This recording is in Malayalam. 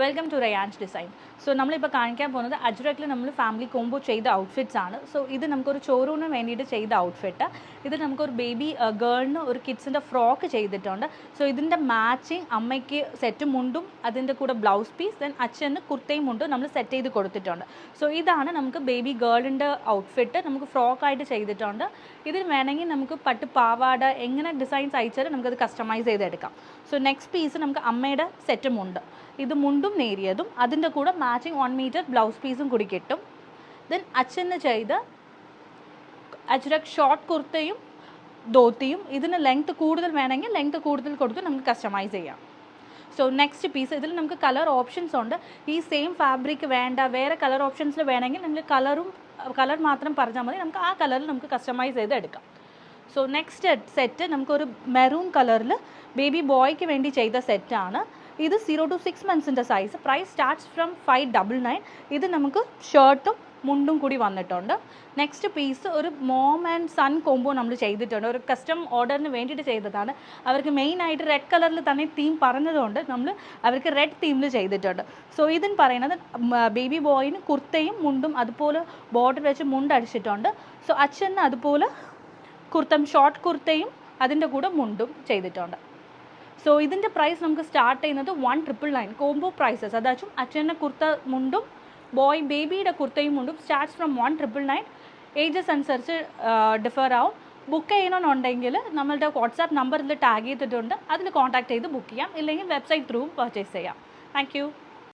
Welcome to Rayan's design. So നമ്മളിപ്പോൾ കാണിക്കാൻ പോകുന്നത് അജ്രക്കിൽ നമ്മൾ ഫാമിലി കോംബോ ചെയ്ത ഔട്ട്ഫിറ്റ്സ് ആണ്. സോ ഇത് നമുക്കൊരു ഷോറൂമിന് വേണ്ടിയിട്ട് ചെയ്ത ഔട്ട്ഫിറ്റ്. ഇത് നമുക്കൊരു ബേബി ഗേളിന് ഒരു കിഡ്സിൻ്റെ ഫ്രോക്ക് ചെയ്തിട്ടുണ്ട്. സോ ഇതിൻ്റെ മാച്ചിങ് അമ്മയ്ക്ക് സെറ്റ് മുണ്ടും അതിൻ്റെ കൂടെ ബ്ലൗസ് പീസ്, ദെൻ അച്ഛന് കുർത്തയും മുണ്ടും നമ്മൾ സെറ്റ് ചെയ്ത് കൊടുത്തിട്ടുണ്ട്. സോ ഇതാണ് നമുക്ക് ബേബി ഗേളിൻ്റെ ഔട്ട്ഫിറ്റ്. നമുക്ക് ഫ്രോക്കായിട്ട് ചെയ്തിട്ടുണ്ട്. ഇതിൽ വേണമെങ്കിൽ നമുക്ക് പട്ട് പാവാട എങ്ങനെ ഡിസൈൻസ് അയച്ചാലും നമുക്കത് കസ്റ്റമൈസ് ചെയ്തെടുക്കാം. സോ നെക്സ്റ്റ് പീസ് നമുക്ക് അമ്മയുടെ സെറ്റ് മുണ്ട്. ഇത് മുണ്ടും നേരിയതും അതിൻ്റെ കൂടെ മാച്ചിങ് 1 മീറ്റർ ബ്ലൗസ് പീസും കൂടി കിട്ടും. ദെൻ അച്ഛന് ചെയ്ത് അജ്രക് ഷോർട്ട് കുർത്തയും ധോത്തിയും. ഇതിന് ലെങ്ത് കൂടുതൽ വേണമെങ്കിൽ ലെങ്ത് കൂടുതൽ കൊടുത്ത് നമുക്ക് കസ്റ്റമൈസ് ചെയ്യാം. സോ നെക്സ്റ്റ് പീസ്, ഇതിൽ നമുക്ക് കളർ ഓപ്ഷൻസ് ഉണ്ട്. ഈ സെയിം ഫാബ്രിക് വേണ്ട, വേറെ കളർ ഓപ്ഷൻസിൽ വേണമെങ്കിൽ നമുക്ക് കളർ മാത്രം പറഞ്ഞാൽ മതി, നമുക്ക് ആ കളറിൽ നമുക്ക് കസ്റ്റമൈസ് ചെയ്ത് എടുക്കാം. സോ നെക്സ്റ്റ് സെറ്റ് നമുക്കൊരു മെറൂൺ കളറിൽ ബേബി ബോയ്ക്ക് വേണ്ടി ചെയ്ത സെറ്റാണ്. ഇത് 0 to 6 months size. Price starts from 599. ഇത് നമുക്ക് ഷർട്ടും മുണ്ടും കൂടി വന്നിട്ടുണ്ട്. നെക്സ്റ്റ് പീസ് ഒരു മോം ആൻഡ് സൺ കോംബോ നമ്മൾ ചെയ്തിട്ടുണ്ട്. ഒരു കസ്റ്റം ഓർഡറിന് വേണ്ടിയിട്ട് ചെയ്തതാണ്. അവർക്ക് മെയിനായിട്ട് റെഡ് കളറിൽ തന്നെ തീം പറഞ്ഞതുകൊണ്ട് നമ്മൾ അവർക്ക് റെഡ് തീമിൽ ചെയ്തിട്ടുണ്ട്. സോ ഇതിന് പറയുന്നത് ബേബി ബോയിന് കുർത്തയും മുണ്ടും അതുപോലെ ബോർഡർ വെച്ച് മുണ്ട് അടിച്ചിട്ടുണ്ട്. സോ അച്ഛന് അതുപോലെ ഷോർട്ട് കുർത്തയും അതിൻ്റെ കൂടെ മുണ്ടും ചെയ്തിട്ടുണ്ട്. സോ ഇതിൻ്റെ പ്രൈസ് നമുക്ക് സ്റ്റാർട്ട് ചെയ്യുന്നത് 1999 കോംബോ പ്രൈസസ്. അതാച്ചും അച്ഛൻ്റെ കുർത്ത മുണ്ടും ബേബിയുടെ കുർത്തയും മുണ്ടും സ്റ്റാർട്ട്സ് ഫ്രം 1999. ഏജസ് അനുസരിച്ച് ഡിഫർ ആവും. ബുക്ക് ചെയ്യണമെന്നുണ്ടെങ്കിൽ നമ്മളുടെ വാട്സാപ്പ് നമ്പറിൽ ടാഗ് ചെയ്തിട്ടുണ്ട്, അതിൽ കോൺടാക്ട് ചെയ്ത് ബുക്ക് ചെയ്യാം. ഇല്ലെങ്കിൽ വെബ്സൈറ്റ് ത്രൂവും പർച്ചേസ് ചെയ്യാം. താങ്ക്